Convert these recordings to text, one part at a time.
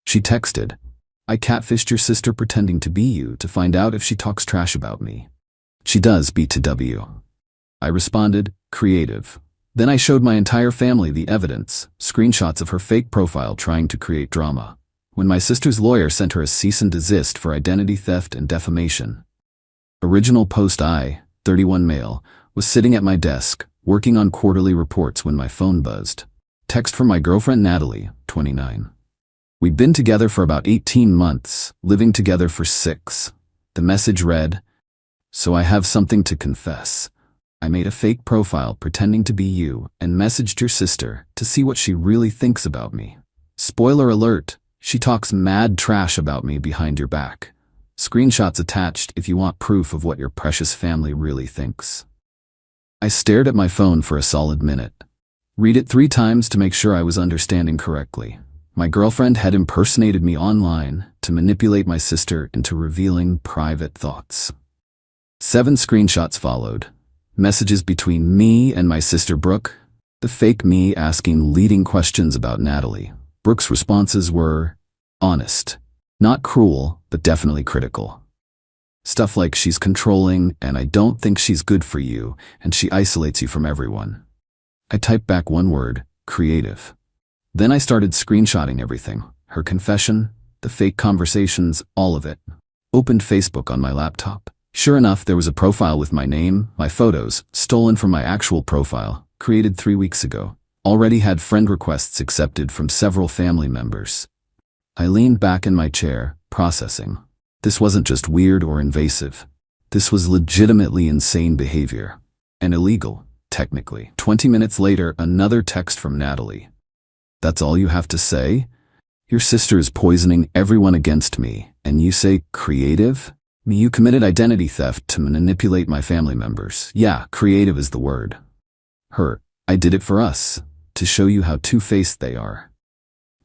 She texted, "I catfished your sister pretending to be you to find out if she talks trash about me. She does, B2W." I responded, "Creative." Then I showed my entire family the evidence, screenshots of her fake profile trying to create drama. When my sister's lawyer sent her a cease and desist for identity theft and defamation. Original post: I, 31 male, was sitting at my desk, working on quarterly reports when my phone buzzed. Text from my girlfriend Natalie, 29. We'd been together for about 18 months, living together for 6. The message read, "So I have something to confess. I made a fake profile pretending to be you and messaged your sister to see what she really thinks about me. Spoiler alert, she talks mad trash about me behind your back. Screenshots attached if you want proof of what your precious family really thinks." I stared at my phone for a solid minute. Read it 3 times to make sure I was understanding correctly. My girlfriend had impersonated me online to manipulate my sister into revealing private thoughts. 7 screenshots followed. Messages between me and my sister Brooke. The fake me asking leading questions about Natalie. Brooke's responses were honest. Not cruel, but definitely critical. Stuff like she's controlling and I don't think she's good for you and she isolates you from everyone. I typed back one word, creative. Then I started screenshotting everything. Her confession, the fake conversations, all of it. Opened Facebook on my laptop. Sure enough, there was a profile with my name, my photos, stolen from my actual profile, created 3 weeks ago. Already had friend requests accepted from several family members. I leaned back in my chair, processing. This wasn't just weird or invasive. This was legitimately insane behavior. And illegal, technically. 20 minutes later, another text from Natalie. "That's all you have to say? Your sister is poisoning everyone against me, and you say creative? You committed identity theft to manipulate my family members. Yeah, creative is the word." Her, "I did it for us, to show you how two-faced they are.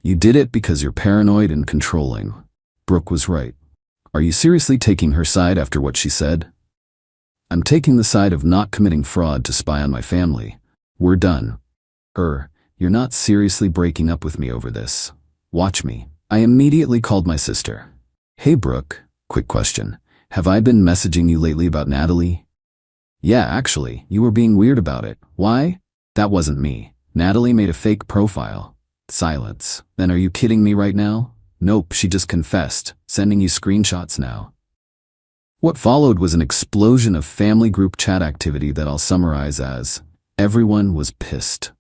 You did it because you're paranoid and controlling." Brooke was right. "Are you seriously taking her side after what she said?" "I'm taking the side of not committing fraud to spy on my family. We're done." Her, "You're not seriously breaking up with me over this. Watch me." I immediately called my sister. "Hey Brooke, quick question. Have I been messaging you lately about Natalie?" "Yeah, actually, you were being weird about it. Why?" "That wasn't me. Natalie made a fake profile." Silence. "Then are you kidding me right now?" "Nope, she just confessed, sending you screenshots now." What followed was an explosion of family group chat activity that I'll summarize as, everyone was pissed.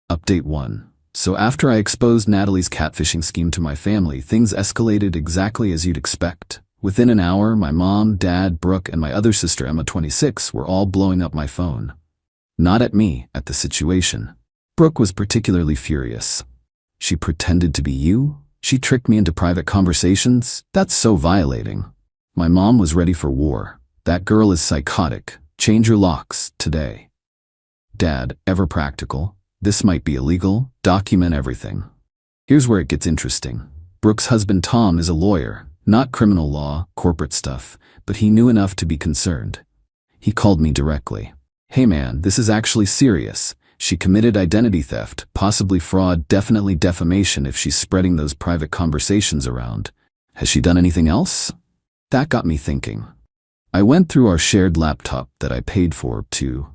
Update 1. So after I exposed Natalie's catfishing scheme to my family, things escalated exactly as you'd expect. Within an hour, my mom, dad, Brooke, and my other sister Emma, 26, were all blowing up my phone. Not at me, at the situation. Brooke was particularly furious. "She pretended to be you? She tricked me into private conversations? That's so violating." My mom was ready for war. "That girl is psychotic. Change your locks, today." Dad, ever practical. "This might be illegal. Document everything." Here's where it gets interesting. Brooke's husband Tom is a lawyer, not criminal law, corporate stuff, but he knew enough to be concerned. He called me directly. "Hey man, this is actually serious. She committed identity theft, possibly fraud, definitely defamation if she's spreading those private conversations around. Has she done anything else?" That got me thinking. I went through our shared laptop that I paid for, too.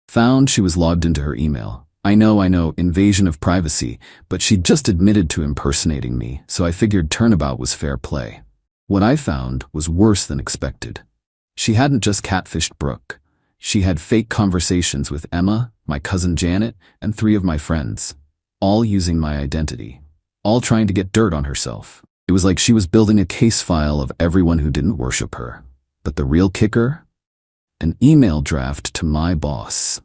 Found she was logged into her email. I know, invasion of privacy, but she'd just admitted to impersonating me, so I figured turnabout was fair play. What I found was worse than expected. She hadn't just catfished Brooke. She had fake conversations with Emma, my cousin Janet, and 3 of my friends, all using my identity, all trying to get dirt on herself. It was like she was building a case file of everyone who didn't worship her. But the real kicker? An email draft to my boss.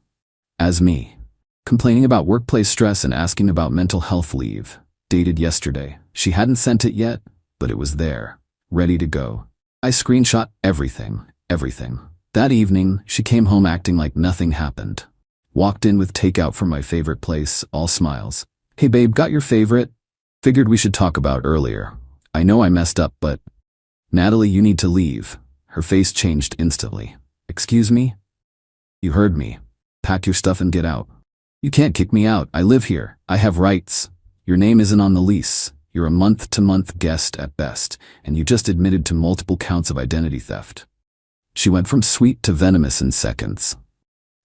As me. Complaining about workplace stress and asking about mental health leave. Dated yesterday. She hadn't sent it yet, but it was there. Ready to go. I screenshot everything. That evening, she came home acting like nothing happened. Walked in with takeout from my favorite place, all smiles. "Hey babe, got your favorite? Figured we should talk about earlier. I know I messed up, but..." "Natalie, you need to leave." Her face changed instantly. "Excuse me?" "You heard me. Pack your stuff and get out." "You can't kick me out. I live here. I have rights. Your name isn't on the lease. You're a month-to-month guest at best, and you just admitted to multiple counts of identity theft. She went from sweet to venomous in seconds.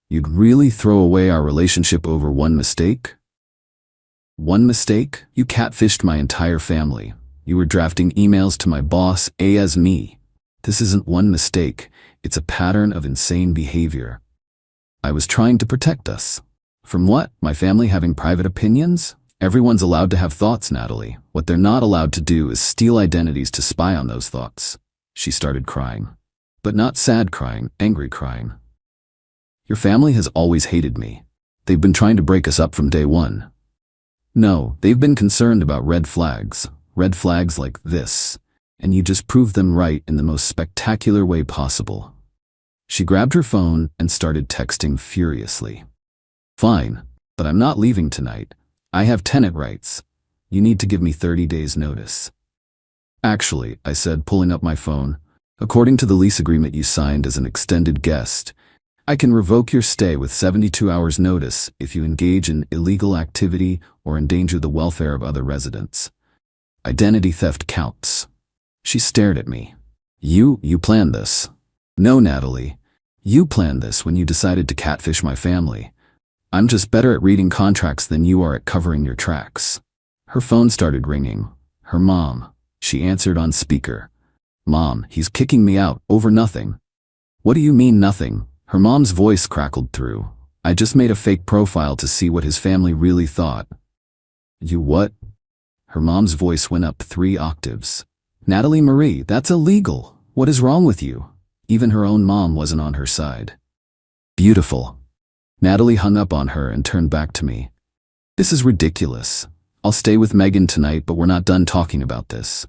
You'd really throw away our relationship over one mistake? One mistake? You catfished my entire family. You were drafting emails to my boss, as me. This isn't one mistake, it's a pattern of insane behavior. I was trying to protect us. From what? My family having private opinions? Everyone's allowed to have thoughts, Natalie. What they're not allowed to do is steal identities to spy on those thoughts. She started crying. But not sad crying, angry crying. Your family has always hated me. They've been trying to break us up from day one. No, they've been concerned about red flags like this, and you just proved them right in the most spectacular way possible. She grabbed her phone and started texting furiously. Fine, but I'm not leaving tonight. I have tenant rights. You need to give me 30 days notice. Actually, I said, pulling up my phone, according to the lease agreement you signed as an extended guest, I can revoke your stay with 72 hours notice if you engage in illegal activity or endanger the welfare of other residents. Identity theft counts. She stared at me. You planned this. No, Natalie. You planned this when you decided to catfish my family. I'm just better at reading contracts than you are at covering your tracks. Her phone started ringing. Her mom. She answered on speaker. Mom, he's kicking me out over nothing. What do you mean nothing? Her mom's voice crackled through. I just made a fake profile to see what his family really thought. You what? Her mom's voice went up 3 octaves. Natalie Marie, that's illegal. What is wrong with you? Even her own mom wasn't on her side. Beautiful. Natalie hung up on her and turned back to me. This is ridiculous. I'll stay with Megan tonight, but we're not done talking about this.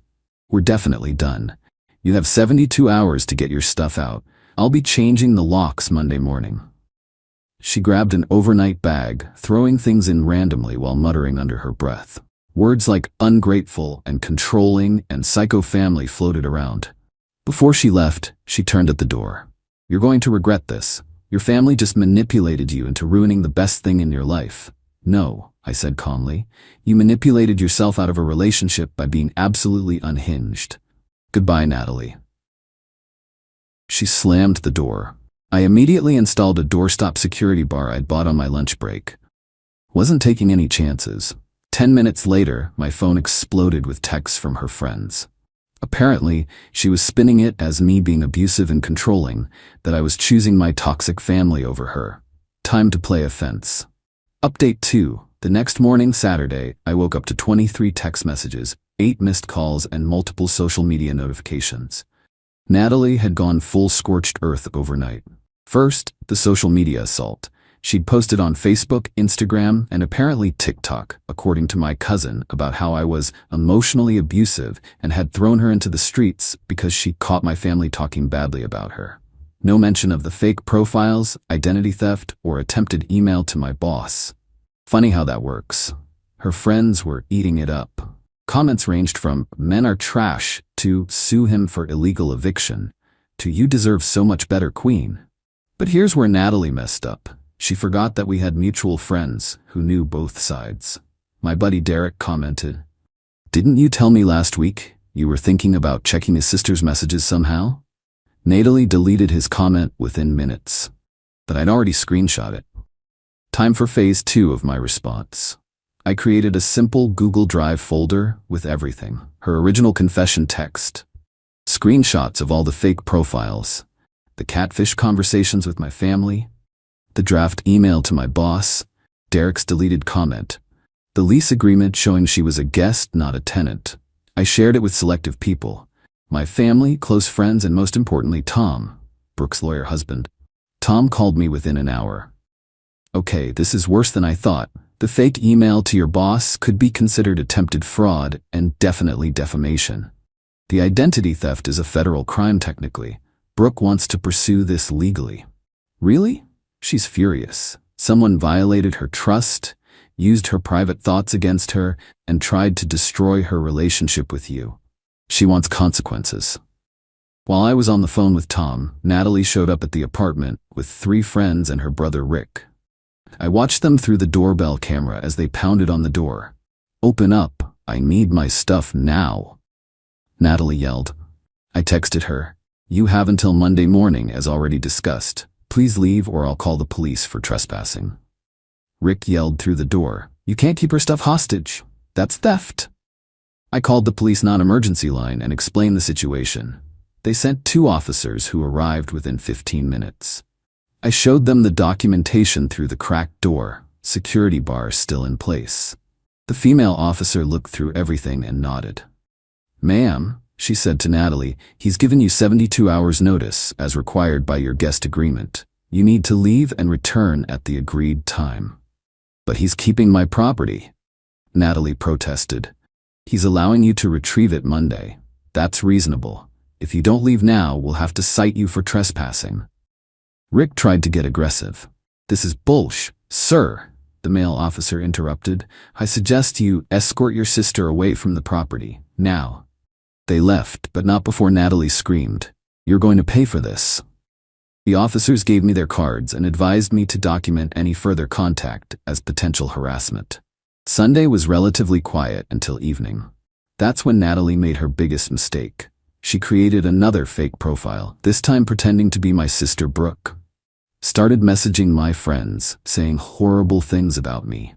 We're definitely done. You have 72 hours to get your stuff out. I'll be changing the locks Monday morning. She grabbed an overnight bag, throwing things in randomly while muttering under her breath. Words like ungrateful and controlling and psycho family floated around. Before she left, she turned at the door. You're going to regret this. Your family just manipulated you into ruining the best thing in your life. No, I said calmly. You manipulated yourself out of a relationship by being absolutely unhinged. Goodbye, Natalie. She slammed the door. I immediately installed a doorstop security bar I'd bought on my lunch break. Wasn't taking any chances. 10 minutes later, my phone exploded with texts from her friends. Apparently, she was spinning it as me being abusive and controlling, that I was choosing my toxic family over her. Time to play offense. Update 2. The next morning, Saturday, I woke up to 23 text messages, 8 missed calls, and multiple social media notifications. Natalie had gone full scorched earth overnight. First, the social media assault. She'd posted on Facebook, Instagram, and apparently TikTok, according to my cousin, about how I was emotionally abusive and had thrown her into the streets because she caught my family talking badly about her. No mention of the fake profiles, identity theft, or attempted email to my boss. Funny how that works. Her friends were eating it up. Comments ranged from, "Men are trash," to "Sue him for illegal eviction," to "You deserve so much better, queen." But here's where Natalie messed up. She forgot that we had mutual friends who knew both sides. My buddy Derek commented, "Didn't you tell me last week you were thinking about checking his sister's messages somehow?" Natalie deleted his comment within minutes, but I'd already screenshot it. Time for phase 2 of my response. I created a simple Google Drive folder with everything. Her original confession text, screenshots of all the fake profiles, the catfish conversations with my family, the draft email to my boss, Derek's deleted comment, the lease agreement showing she was a guest, not a tenant. I shared it with selective people. My family, close friends, and most importantly, Tom, Brooke's lawyer husband. Tom called me within an hour. Okay, this is worse than I thought. The fake email to your boss could be considered attempted fraud and definitely defamation. The identity theft is a federal crime technically. Brooke wants to pursue this legally. Really? She's furious. Someone violated her trust, used her private thoughts against her, and tried to destroy her relationship with you. She wants consequences. While I was on the phone with Tom, Natalie showed up at the apartment with 3 friends and her brother Rick. I watched them through the doorbell camera as they pounded on the door. "Open up, I need my stuff now, Natalie yelled. I texted her, "You have until Monday morning as already discussed. Please leave or I'll call the police for trespassing." Rick yelled through the door, "You can't keep her stuff hostage. That's theft." I called the police non-emergency line and explained the situation. They sent 2 officers who arrived within 15 minutes. I showed them the documentation through the cracked door, security bar still in place. The female officer looked through everything and nodded. "Ma'am," she said to Natalie, "he's given you 72 hours notice, as required by your guest agreement. You need to leave and return at the agreed time." "But he's keeping my property," Natalie protested. "He's allowing you to retrieve it Monday. That's reasonable. If you don't leave now, we'll have to cite you for trespassing." Rick tried to get aggressive. "This is bullsh, sir," the male officer interrupted. "I suggest you escort your sister away from the property, now." They left, but not before Natalie screamed, "You're going to pay for this." The officers gave me their cards and advised me to document any further contact as potential harassment. Sunday was relatively quiet until evening. That's when Natalie made her biggest mistake. She created another fake profile, this time pretending to be my sister Brooke. Started messaging my friends, saying horrible things about me.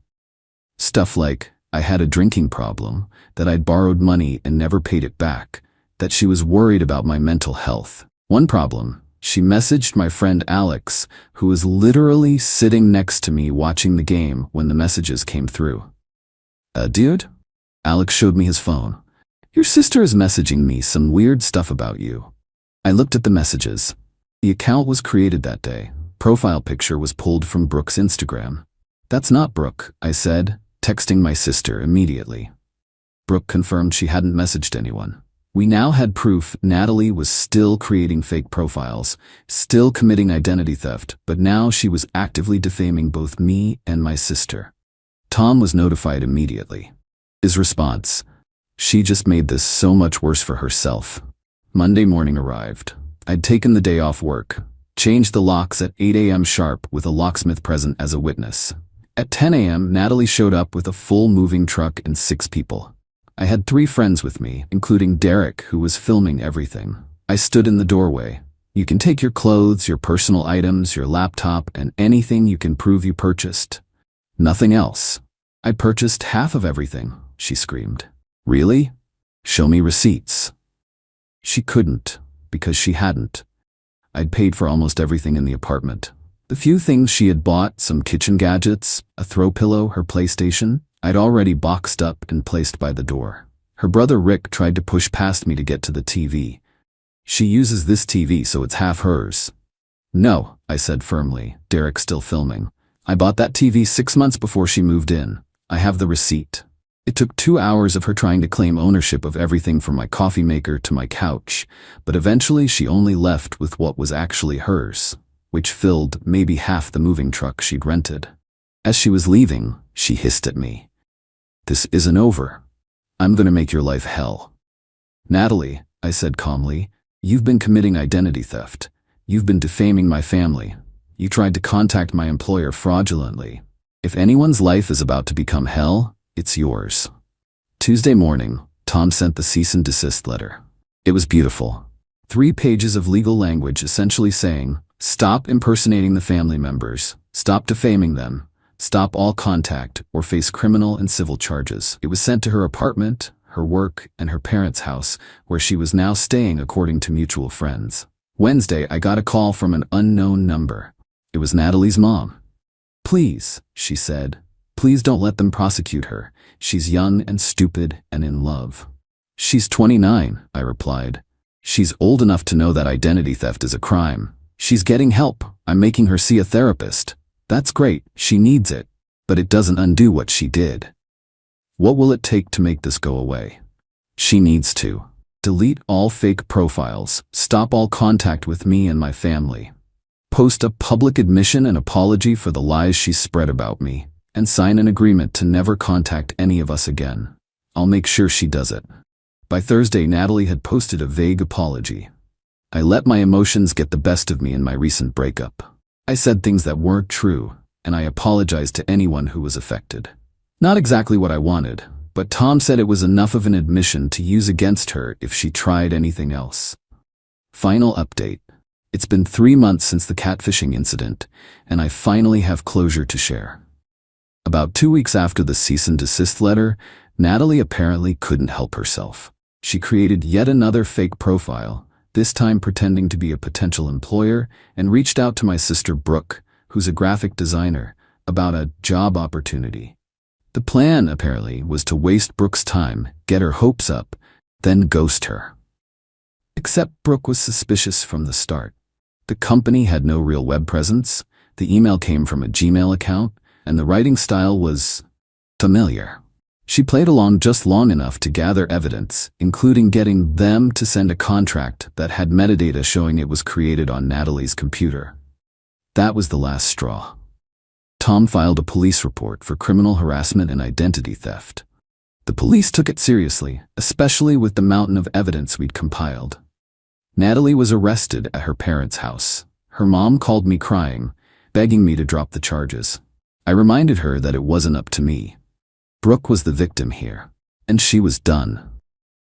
Stuff like, I had a drinking problem, that I'd borrowed money and never paid it back, that she was worried about my mental health. One problem, she messaged my friend Alex, who was literally sitting next to me watching the game when the messages came through. Dude?" Alex showed me his phone. "Your sister is messaging me some weird stuff about you." I looked at the messages. The account was created that day. Profile picture was pulled from Brooke's Instagram. "That's not Brooke," I said, texting my sister immediately. Brooke confirmed she hadn't messaged anyone. We now had proof Natalie was still creating fake profiles, still committing identity theft, but now she was actively defaming both me and my sister. Tom was notified immediately. His response, "She just made this so much worse for herself." Monday morning arrived. I'd taken the day off work, changed the locks at 8 a.m. sharp with a locksmith present as a witness. At 10 a.m., Natalie showed up with a full moving truck and 6 people. I had 3 friends with me, including Derek, who was filming everything. I stood in the doorway. "You can take your clothes, your personal items, your laptop, and anything you can prove you purchased. Nothing else." "I purchased half of everything," she screamed. "Really? Show me receipts." She couldn't, because she hadn't. I'd paid for almost everything in the apartment. The few things she had bought, some kitchen gadgets, a throw pillow, her PlayStation, I'd already boxed up and placed by the door. Her brother Rick tried to push past me to get to the TV. "She uses this TV, so it's half hers." "No," I said firmly, Derek still filming. "I bought that TV 6 months before she moved in. I have the receipt." It took 2 hours of her trying to claim ownership of everything from my coffee maker to my couch, but eventually she only left with what was actually hers, which filled maybe half the moving truck she'd rented. As she was leaving, she hissed at me. "This isn't over. I'm gonna make your life hell." "Natalie," I said calmly, "you've been committing identity theft. You've been defaming my family. You tried to contact my employer fraudulently. If anyone's life is about to become hell, it's yours." Tuesday morning, Tom sent the cease and desist letter. It was beautiful. 3 pages of legal language essentially saying, stop impersonating the family members, stop defaming them, stop all contact, or face criminal and civil charges. It was sent to her apartment, her work, and her parents' house, where she was now staying according to mutual friends. Wednesday, I got a call from an unknown number. It was Natalie's mom. "Please," she said, "please don't let them prosecute her. She's young and stupid and in love." "She's 29, I replied. "She's old enough to know that identity theft is a crime. She's getting help. I'm making her see a therapist. That's great, she needs it, but it doesn't undo what she did. What will it take to make this go away? She needs to delete all fake profiles, stop all contact with me and my family, post a public admission and apology for the lies she spread about me, and sign an agreement to never contact any of us again. I'll make sure she does it." By Thursday, Natalie had posted a vague apology. I let my emotions get the best of me in my recent breakup. I said things that weren't true, and I apologized to anyone who was affected. Not exactly what I wanted, but Tom said it was enough of an admission to use against her if she tried anything else. Final update. It's been 3 months since the catfishing incident, and I finally have closure to share. About 2 weeks after the cease and desist letter, Natalie apparently couldn't help herself. She created yet another fake profile, this time pretending to be a potential employer, and reached out to my sister Brooke, who's a graphic designer, about a job opportunity. The plan, apparently, was to waste Brooke's time, get her hopes up, then ghost her. Except Brooke was suspicious from the start. The company had no real web presence, the email came from a Gmail account, and the writing style was familiar. She played along just long enough to gather evidence, including getting them to send a contract that had metadata showing it was created on Natalie's computer. That was the last straw. Tom filed a police report for criminal harassment and identity theft. The police took it seriously, especially with the mountain of evidence we'd compiled. Natalie was arrested at her parents' house. Her mom called me crying, begging me to drop the charges. I reminded her that it wasn't up to me. Brooke was the victim here, and she was done.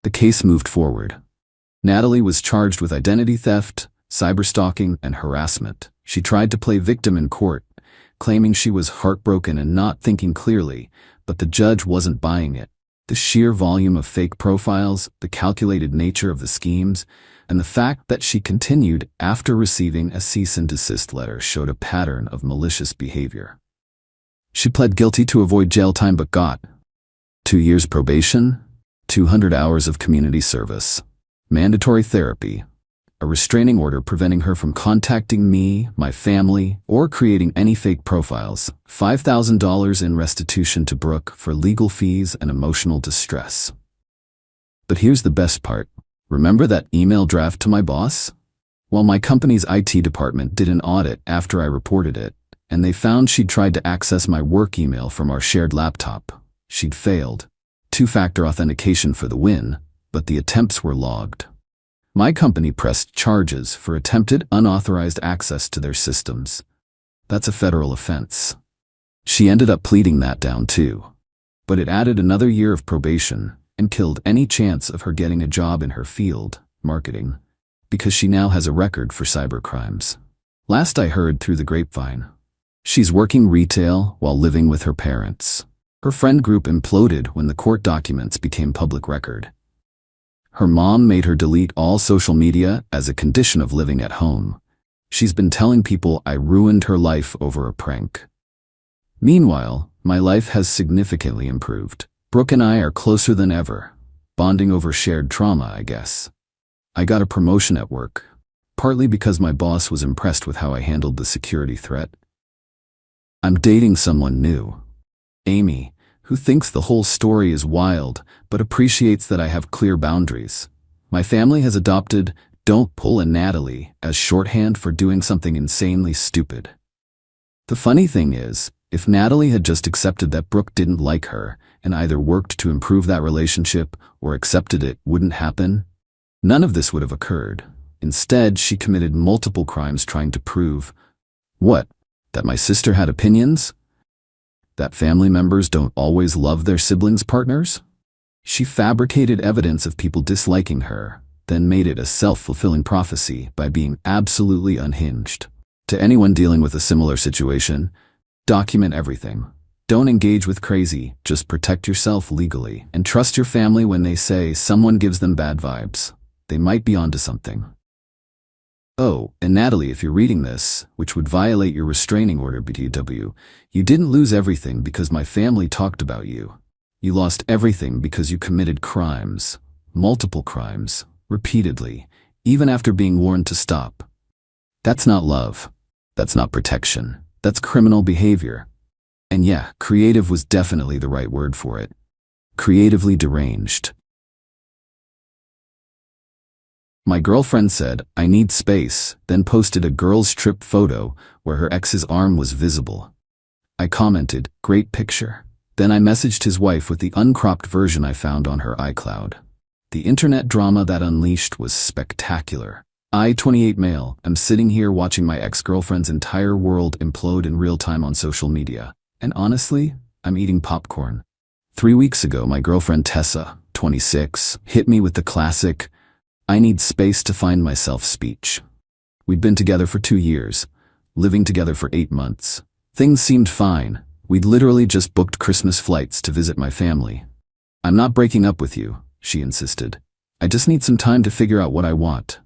The case moved forward. Natalie was charged with identity theft, cyberstalking, and harassment. She tried to play victim in court, claiming she was heartbroken and not thinking clearly, but the judge wasn't buying it. The sheer volume of fake profiles, the calculated nature of the schemes, and the fact that she continued after receiving a cease and desist letter showed a pattern of malicious behavior. She pled guilty to avoid jail time but got 2 years probation, 200 hours of community service, mandatory therapy, a restraining order preventing her from contacting me, my family, or creating any fake profiles, $5,000 in restitution to Brooke for legal fees and emotional distress. But here's the best part. Remember that email draft to my boss? Well, my company's IT department did an audit after I reported it, and they found she'd tried to access my work email from our shared laptop. She'd failed. 2-factor authentication for the win, but the attempts were logged. My company pressed charges for attempted unauthorized access to their systems. That's a federal offense. She ended up pleading that down too. But it added another year of probation and killed any chance of her getting a job in her field, marketing, because she now has a record for cybercrimes. Last I heard through the grapevine, she's working retail while living with her parents. Her friend group imploded when the court documents became public record. Her mom made her delete all social media as a condition of living at home. She's been telling people I ruined her life over a prank. Meanwhile, my life has significantly improved. Brooke and I are closer than ever, bonding over shared trauma, I guess. I got a promotion at work, partly because my boss was impressed with how I handled the security threat. I'm dating someone new, Amy, who thinks the whole story is wild, but appreciates that I have clear boundaries. My family has adopted "Don't pull a Natalie" as shorthand for doing something insanely stupid. The funny thing is, if Natalie had just accepted that Brooke didn't like her and either worked to improve that relationship or accepted it wouldn't happen, none of this would have occurred. Instead, she committed multiple crimes trying to prove, what? That my sister had opinions? That family members don't always love their siblings' partners? She fabricated evidence of people disliking her, then made it a self-fulfilling prophecy by being absolutely unhinged. To anyone dealing with a similar situation, document everything. Don't engage with crazy, just protect yourself legally, and trust your family when they say someone gives them bad vibes. They might be onto something. Oh, and Natalie, if you're reading this, which would violate your restraining order BTW, you didn't lose everything because my family talked about you. You lost everything because you committed crimes, multiple crimes, repeatedly, even after being warned to stop. That's not love. That's not protection. That's criminal behavior. And yeah, creative was definitely the right word for it. Creatively deranged. My girlfriend said, "I need space," then posted a girl's trip photo where her ex's arm was visible. I commented, "Great picture." Then I messaged his wife with the uncropped version I found on her iCloud. The internet drama that unleashed was spectacular. I, 28 male, am sitting here watching my ex-girlfriend's entire world implode in real time on social media. And honestly, I'm eating popcorn. 3 weeks ago, my girlfriend Tessa, 26, hit me with the classic, "I need space to find myself" speech. We'd been together for 2 years, living together for 8 months. Things seemed fine. We'd literally just booked Christmas flights to visit my family. "I'm not breaking up with you," she insisted. "I just need some time to figure out what I want.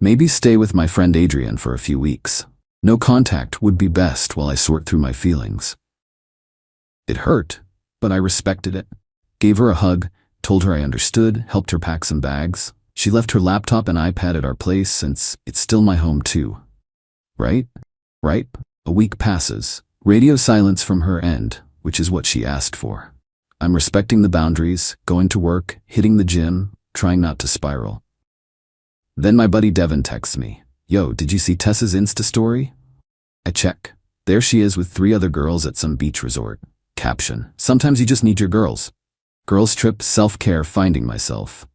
Maybe stay with my friend Adrian for a few weeks. No contact would be best while I sort through my feelings." It hurt, but I respected it. Gave her a hug, told her I understood, helped her pack some bags. She left her laptop and iPad at our place since it's still my home too. Right? A week passes. Radio silence from her end, which is what she asked for. I'm respecting the boundaries, going to work, hitting the gym, trying not to spiral. Then my buddy Devin texts me, "Yo, did you see Tessa's Insta story?" I check. There she is with 3 other girls at some beach resort. Caption, "Sometimes you just need your girls. Girls trip, self-care, finding myself."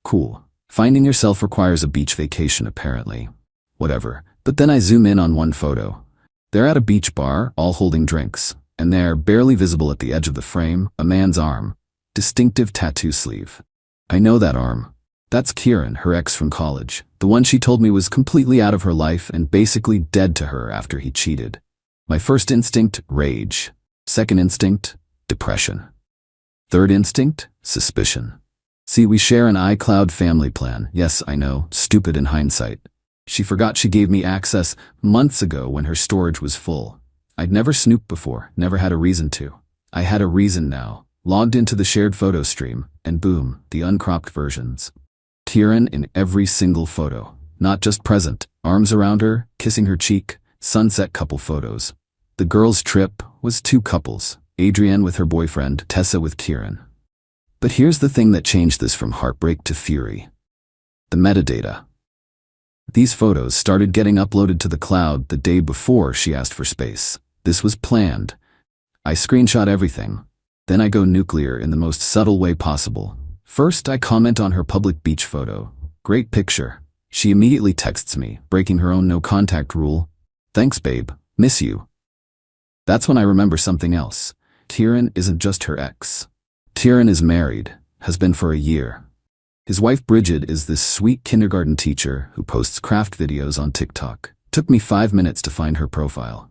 Cool. Finding yourself requires a beach vacation apparently. Whatever. But then I zoom in on one photo. They're at a beach bar, all holding drinks, and there, barely visible at the edge of the frame, a man's arm. Distinctive tattoo sleeve. I know that arm. That's Kieran, her ex from college. The one she told me was completely out of her life and basically dead to her after he cheated. My first instinct, rage. Second instinct, depression. Third instinct, suspicion. See, we share an iCloud family plan. Yes, I know, stupid in hindsight. She forgot she gave me access months ago when her storage was full. I'd never snooped before, never had a reason to. I had a reason now. Logged into the shared photo stream, and boom, the uncropped versions. Kieran in every single photo. Not just present, arms around her, kissing her cheek, sunset couple photos. The girls' trip was 2 couples, Adrienne with her boyfriend, Tessa with Kieran. But here's the thing that changed this from heartbreak to fury. The metadata. These photos started getting uploaded to the cloud the day before she asked for space. This was planned. I screenshot everything. Then I go nuclear in the most subtle way possible. First, I comment on her public beach photo. "Great picture." She immediately texts me, breaking her own no-contact rule. "Thanks, babe. Miss you." That's when I remember something else. Kieran isn't just her ex. Kieran is married, has been for a year. His wife Bridget is this sweet kindergarten teacher who posts craft videos on TikTok. Took me 5 minutes to find her profile.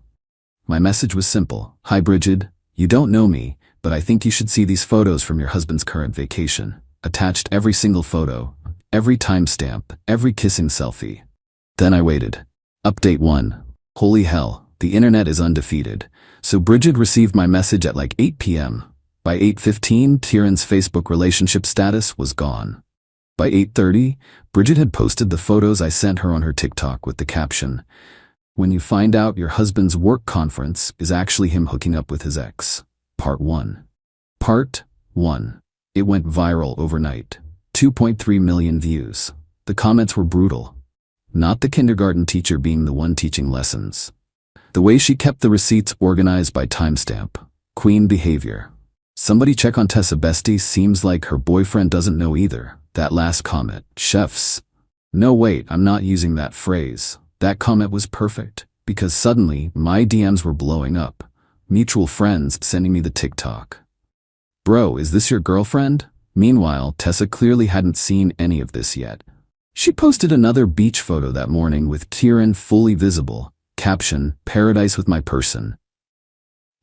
My message was simple. "Hi Bridget, you don't know me, but I think you should see these photos from your husband's current vacation." Attached every single photo, every timestamp, every kissing selfie. Then I waited. Update 1. Holy hell, the internet is undefeated. So Bridget received my message at like 8 p.m. By 8:15, Kieran's Facebook relationship status was gone. By 8:30, Bridget had posted the photos I sent her on her TikTok with the caption, "When you find out your husband's work conference is actually him hooking up with his ex." Part 1. Part 1. It went viral overnight. 2.3 million views. The comments were brutal. Not the kindergarten teacher being the one teaching lessons. The way she kept the receipts organized by timestamp. Queen behavior. "Somebody check on Tessa bestie, seems like her boyfriend doesn't know either." That last comment, chefs. No wait, I'm not using that phrase. That comment was perfect, because suddenly my DMs were blowing up. Mutual friends sending me the TikTok. "Bro, is this your girlfriend?" Meanwhile, Tessa clearly hadn't seen any of this yet. She posted another beach photo that morning with Kieran fully visible. Caption, "Paradise with my person."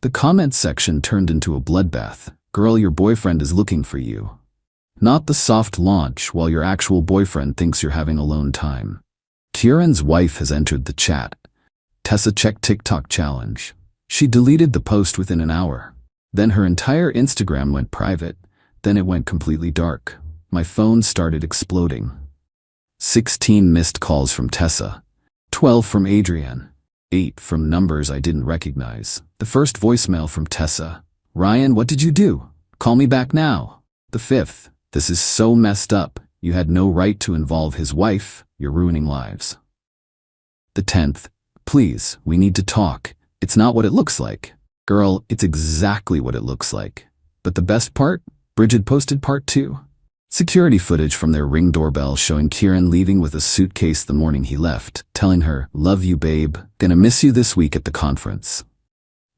The comments section turned into a bloodbath. "Girl, your boyfriend is looking for you." Not the soft launch while your actual boyfriend thinks you're having alone time. Kieran's wife has entered the chat. Tessa checked TikTok challenge. She deleted the post within an hour. Then her entire Instagram went private. Then it went completely dark. My phone started exploding. 16 missed calls from Tessa. 12 from Adrienne. 8 from numbers I didn't recognize. The first voicemail from Tessa. "Ryan, what did you do? Call me back now." The 5th. "This is so messed up. You had no right to involve his wife. You're ruining lives." The 10th. "Please, we need to talk. It's not what it looks like." Girl, it's exactly what it looks like. But the best part? Bridget posted part 2. Security footage from their Ring doorbell showing Kieran leaving with a suitcase the morning he left, telling her, "Love you babe, gonna miss you this week at the conference."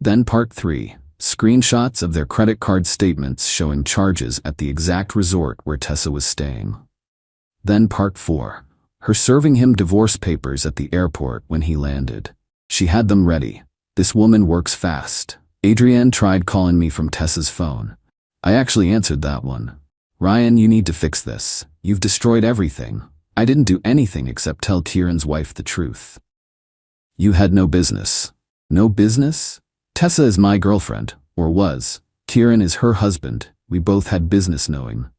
Then part 3. screenshots of their credit card statements showing charges at the exact resort where Tessa was staying. Then part 4. Her serving him divorce papers at the airport when he landed. She had them ready. This woman works fast. Adrienne tried calling me from Tessa's phone. I actually answered that one. Ryan, you need to fix this. You've destroyed everything. I didn't do anything except tell Kieran's wife the truth. You had no business. No business? Tessa is my girlfriend, or was. Kieran is her husband. We both had business knowing.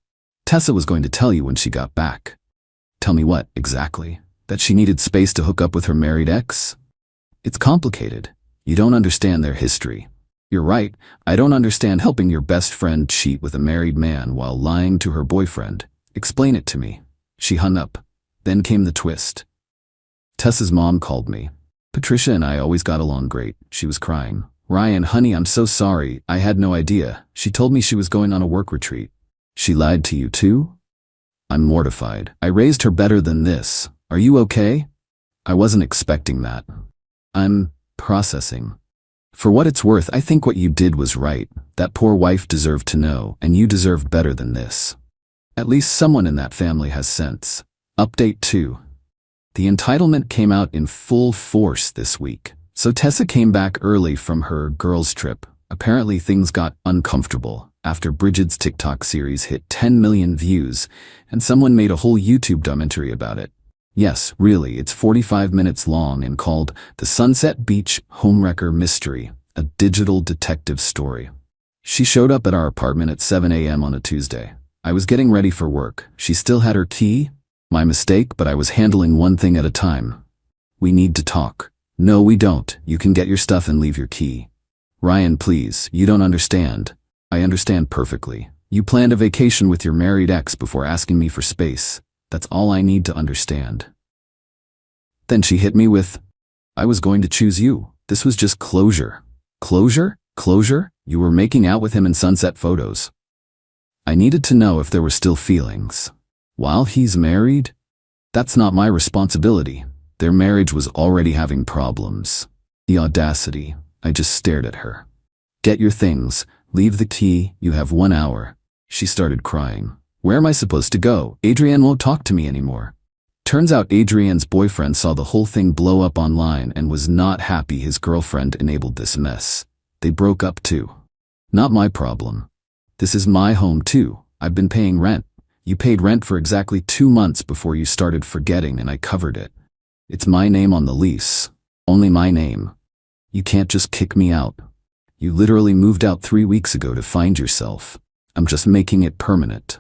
Tessa was going to tell you when she got back. Tell me what, exactly? That she needed space to hook up with her married ex? It's complicated. You don't understand their history. You're right, I don't understand helping your best friend cheat with a married man while lying to her boyfriend. Explain it to me. She hung up. Then came the twist. Tessa's mom called me. Patricia and I always got along great. She was crying. Ryan, honey, I'm so sorry. I had no idea. She told me she was going on a work retreat. She lied to you too? I'm mortified. I raised her better than this. Are you okay? I wasn't expecting that. I'm processing. For what it's worth, I think what you did was right. That poor wife deserved to know, and you deserved better than this. At least someone in that family has sense. Update 2. The entitlement came out in full force this week. So Tessa came back early from her girls' trip. Apparently things got uncomfortable after Bridget's TikTok series hit 10 million views, and someone made a whole YouTube documentary about it. Yes, really, it's 45 minutes long and called The Sunset Beach Homewrecker Mystery, a digital detective story. She showed up at our apartment at 7 a.m. on a Tuesday. I was getting ready for work. She still had her key. My mistake, but I was handling one thing at a time. We need to talk. No, we don't. You can get your stuff and leave your key. Ryan, please, you don't understand. I understand perfectly. You planned a vacation with your married ex before asking me for space. That's all I need to understand. Then she hit me with, I was going to choose you. This was just closure. Closure? Closure? You were making out with him in sunset photos. I needed to know if there were still feelings. While he's married? That's not my responsibility. Their marriage was already having problems. The audacity. I just stared at her. Get your things. Leave the key. You have 1 hour. She started crying. Where am I supposed to go? Adrienne won't talk to me anymore. Turns out Adrienne's boyfriend saw the whole thing blow up online and was not happy his girlfriend enabled this mess. They broke up too. Not my problem. This is my home too. I've been paying rent. You paid rent for exactly 2 months before you started forgetting and I covered it. It's my name on the lease. Only my name. You can't just kick me out. You literally moved out 3 weeks ago to find yourself. I'm just making it permanent.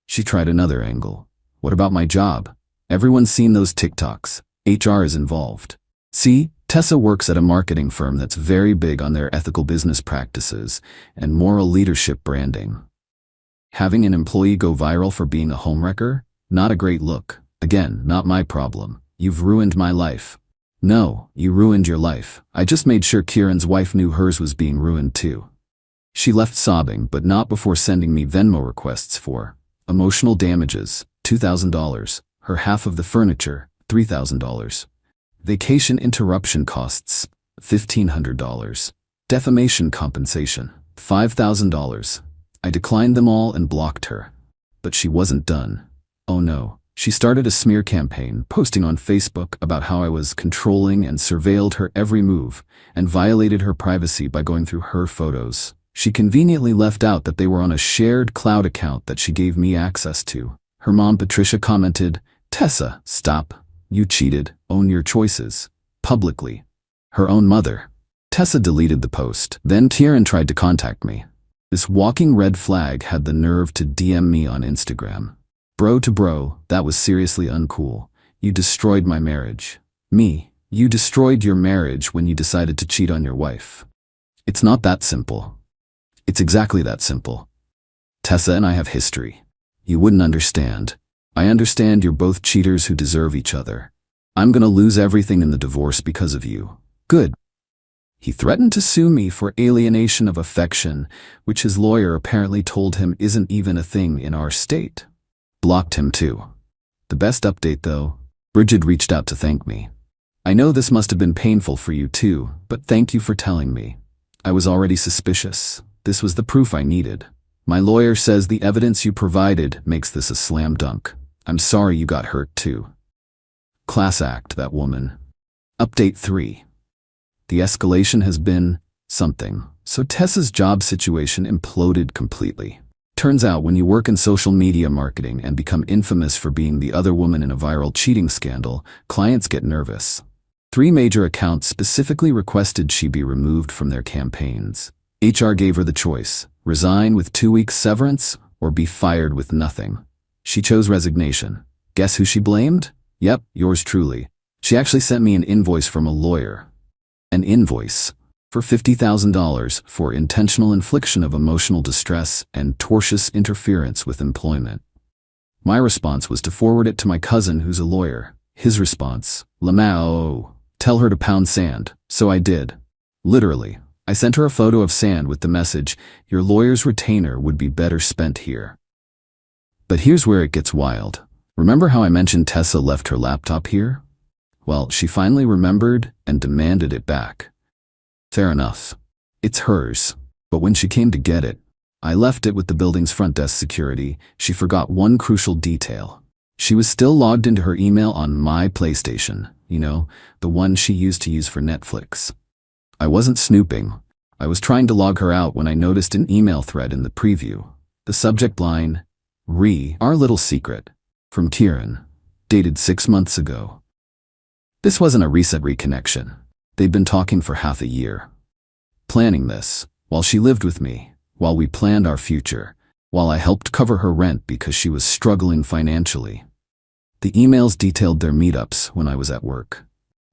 She tried another angle. What about my job? Everyone's seen those TikToks. HR is involved. See, Tessa works at a marketing firm that's very big on their ethical business practices and moral leadership branding. Having an employee go viral for being a homewrecker? Not a great look. Again, not my problem. You've ruined my life. No, you ruined your life. I just made sure Kieran's wife knew hers was being ruined too. She left sobbing, but not before sending me Venmo requests for emotional damages, $2,000, her half of the furniture, $3,000, vacation interruption costs, $1,500, defamation compensation, $5,000. I declined them all and blocked her. But she wasn't done. Oh no. She started a smear campaign, posting on Facebook about how I was controlling and surveilled her every move and violated her privacy by going through her photos. She conveniently left out that they were on a shared cloud account that she gave me access to. Her mom, Patricia, commented, Tessa, stop. You cheated. Own your choices. Publicly. Her own mother. Tessa deleted the post. Then Kieran tried to contact me. This walking red flag had the nerve to DM me on Instagram. Bro to bro, that was seriously uncool. You destroyed my marriage. Me, you destroyed your marriage when you decided to cheat on your wife. It's not that simple. It's exactly that simple. Tessa and I have history. You wouldn't understand. I understand you're both cheaters who deserve each other. I'm gonna lose everything in the divorce because of you. Good. He threatened to sue me for alienation of affection, which his lawyer apparently told him isn't even a thing in our state. Blocked him too. The best update though, Bridget reached out to thank me. I know this must have been painful for you too, but thank you for telling me. I was already suspicious. This was the proof I needed. My lawyer says the evidence you provided makes this a slam dunk. I'm sorry you got hurt too. Class act, that woman. Update 3. The escalation has been something. So Tessa's job situation imploded completely. Turns out when you work in social media marketing and become infamous for being the other woman in a viral cheating scandal, clients get nervous. 3 major accounts specifically requested she be removed from their campaigns. HR gave her the choice: resign with 2 weeks severance or be fired with nothing. She chose resignation. Guess who she blamed? Yep, yours truly. She actually sent me an invoice from a lawyer. An invoice for $50,000 for intentional infliction of emotional distress and tortious interference with employment. My response was to forward it to my cousin who's a lawyer. His response: Lamau, tell her to pound sand. So I did. Literally. I sent her a photo of sand with the message, your lawyer's retainer would be better spent here. But here's where it gets wild. Remember how I mentioned Tessa left her laptop here? Well, she finally remembered and demanded it back. Fair enough. It's hers. But when she came to get it, I left it with the building's front desk security. She forgot one crucial detail. She was still logged into her email on my PlayStation, the one she used to use for Netflix. I wasn't snooping. I was trying to log her out when I noticed an email thread in the preview. The subject line, our little secret, from Kieran, dated 6 months ago. This wasn't a recent reconnection. They'd been talking for half a year. Planning this, while she lived with me, while we planned our future, while I helped cover her rent because she was struggling financially. The emails detailed their meetups when I was at work,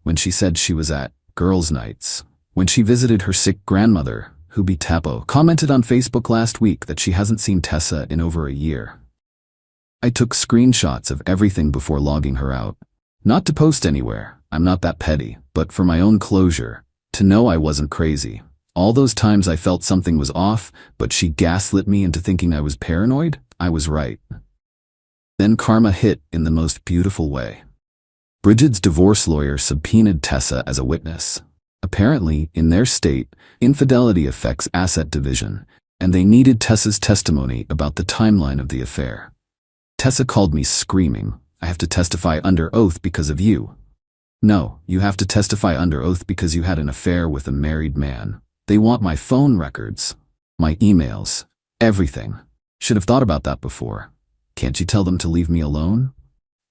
when she said she was at girls' nights, when she visited her sick grandmother, who Tapo commented on Facebook last week that she hasn't seen Tessa in over a year. I took screenshots of everything before logging her out. Not to post anywhere, I'm not that petty, but for my own closure, to know I wasn't crazy. All those times I felt something was off, but she gaslit me into thinking I was paranoid, I was right. Then karma hit in the most beautiful way. Bridget's divorce lawyer subpoenaed Tessa as a witness. Apparently, in their state, infidelity affects asset division, and they needed Tessa's testimony about the timeline of the affair. Tessa called me screaming, I have to testify under oath because of you. No, you have to testify under oath because you had an affair with a married man. They want my phone records, my emails, everything. Should have thought about that before. Can't you tell them to leave me alone?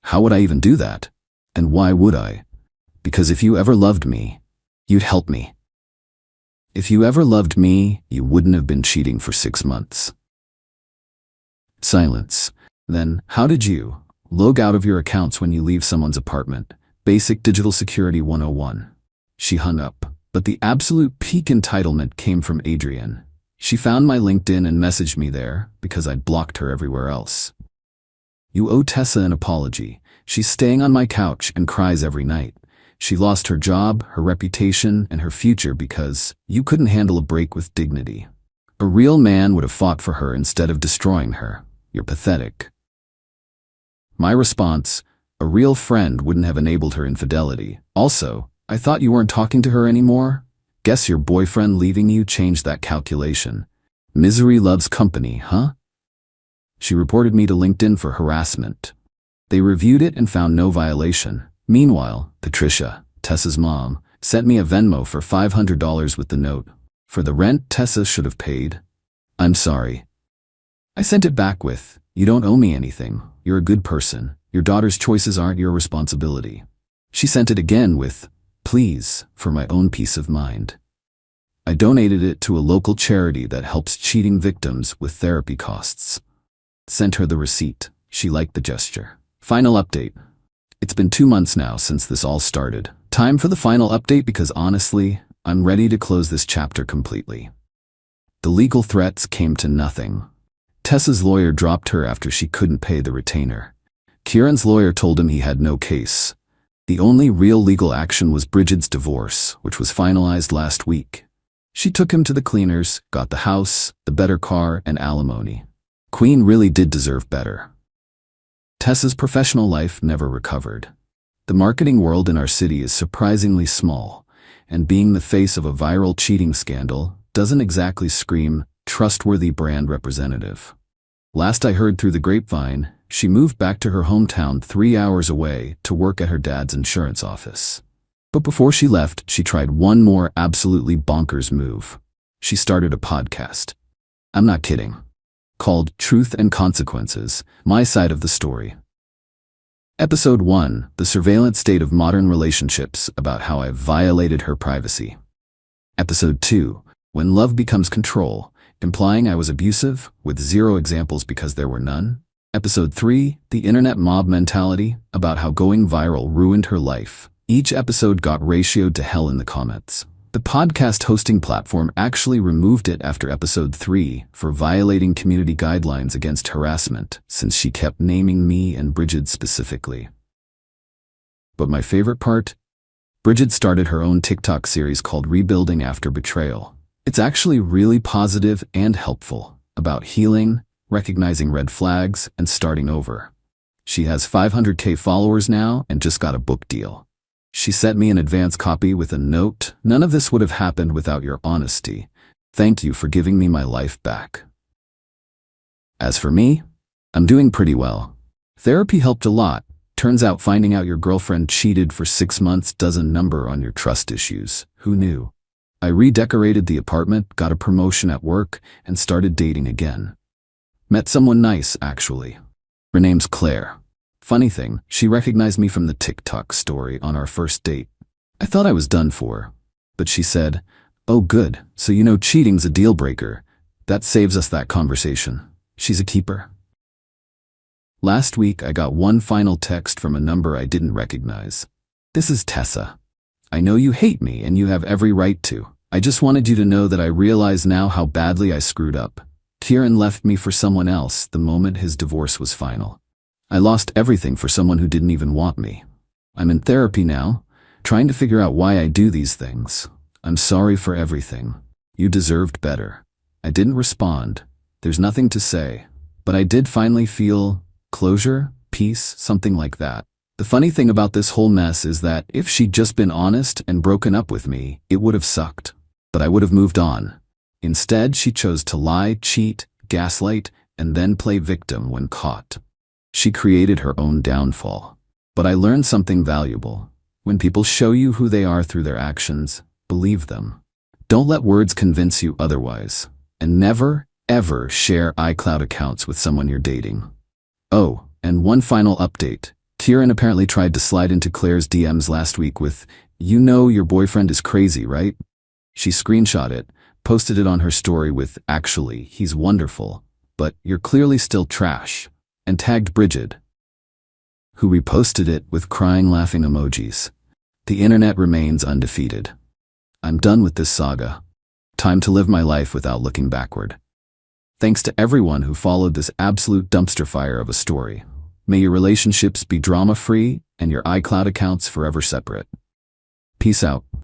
How would I even do that? And why would I? Because if you ever loved me, you'd help me. If you ever loved me, you wouldn't have been cheating for 6 months. Silence. Then, how did you log out of your accounts when you leave someone's apartment? Basic Digital Security 101. She hung up, but the absolute peak entitlement came from Adrienne. She found my LinkedIn and messaged me there because I'd blocked her everywhere else. You owe Tessa an apology. She's staying on my couch and cries every night. She lost her job, her reputation, and her future because you couldn't handle a break with dignity. A real man would have fought for her instead of destroying her. You're pathetic. My response: a real friend wouldn't have enabled her infidelity. Also, I thought you weren't talking to her anymore? Guess your boyfriend leaving you changed that calculation. Misery loves company, huh? She reported me to LinkedIn for harassment. They reviewed it and found no violation. Meanwhile, Patricia, Tessa's mom, sent me a Venmo for $500 with the note, for the rent Tessa should have paid. I'm sorry. I sent it back with, you don't owe me anything. You're a good person. Your daughter's choices aren't your responsibility. She sent it again with, please, for my own peace of mind. I donated it to a local charity that helps cheating victims with therapy costs. Sent her the receipt. She liked the gesture. Final update. It's been 2 months now since this all started. Time for the final update because honestly, I'm ready to close this chapter completely. The legal threats came to nothing. Tessa's lawyer dropped her after she couldn't pay the retainer. Kieran's lawyer told him he had no case. The only real legal action was Bridget's divorce, which was finalized last week. She took him to the cleaners, got the house, the better car, and alimony. Queen really did deserve better. Tessa's professional life never recovered. The marketing world in our city is surprisingly small, and being the face of a viral cheating scandal doesn't exactly scream trustworthy brand representative. Last I heard through the grapevine, she moved back to her hometown 3 hours away to work at her dad's insurance office. But before she left, she tried one more absolutely bonkers move. She started a podcast. I'm not kidding. Called Truth and Consequences, My Side of the Story. Episode 1, The Surveillance State of Modern Relationships, about how I violated her privacy. Episode 2, When Love Becomes Control, implying I was abusive, with 0 examples because there were none. Episode 3, The Internet Mob Mentality, about how going viral ruined her life. Each episode got ratioed to hell in the comments. The podcast hosting platform actually removed it after episode 3 for violating community guidelines against harassment, since she kept naming me and Bridget specifically. But my favorite part? Bridget started her own TikTok series called Rebuilding After Betrayal. It's actually really positive and helpful, about healing, recognizing red flags, and starting over. She has 500K followers now and just got a book deal. She sent me an advance copy with a note. None of this would have happened without your honesty. Thank you for giving me my life back. As for me, I'm doing pretty well. Therapy helped a lot. Turns out finding out your girlfriend cheated for 6 months does a number on your trust issues. Who knew? I redecorated the apartment, got a promotion at work, and started dating again. Met someone nice, actually. Her name's Claire. Funny thing, she recognized me from the TikTok story on our first date. I thought I was done for, but she said, "Oh good, so you know cheating's a deal breaker. That saves us that conversation." She's a keeper. Last week I got one final text from a number I didn't recognize. "This is Tessa. I know you hate me and you have every right to. I just wanted you to know that I realize now how badly I screwed up. Kieran left me for someone else the moment his divorce was final. I lost everything for someone who didn't even want me. I'm in therapy now, trying to figure out why I do these things. I'm sorry for everything. You deserved better." I didn't respond. There's nothing to say. But I did finally feel closure, peace, something like that. The funny thing about this whole mess is that if she'd just been honest and broken up with me, it would have sucked. But I would have moved on. Instead, she chose to lie, cheat, gaslight, and then play victim when caught. She created her own downfall. But I learned something valuable. When people show you who they are through their actions, believe them. Don't let words convince you otherwise. And never, ever share iCloud accounts with someone you're dating. Oh, and one final update. Kieran apparently tried to slide into Claire's DMs last week with, "You know your boyfriend is crazy, right?" She screenshot it, posted it on her story with, "Actually, he's wonderful, but you're clearly still trash," and tagged Bridget, who reposted it with crying laughing emojis. The internet remains undefeated. I'm done with this saga. Time to live my life without looking backward. Thanks to everyone who followed this absolute dumpster fire of a story. May your relationships be drama-free and your iCloud accounts forever separate. Peace out.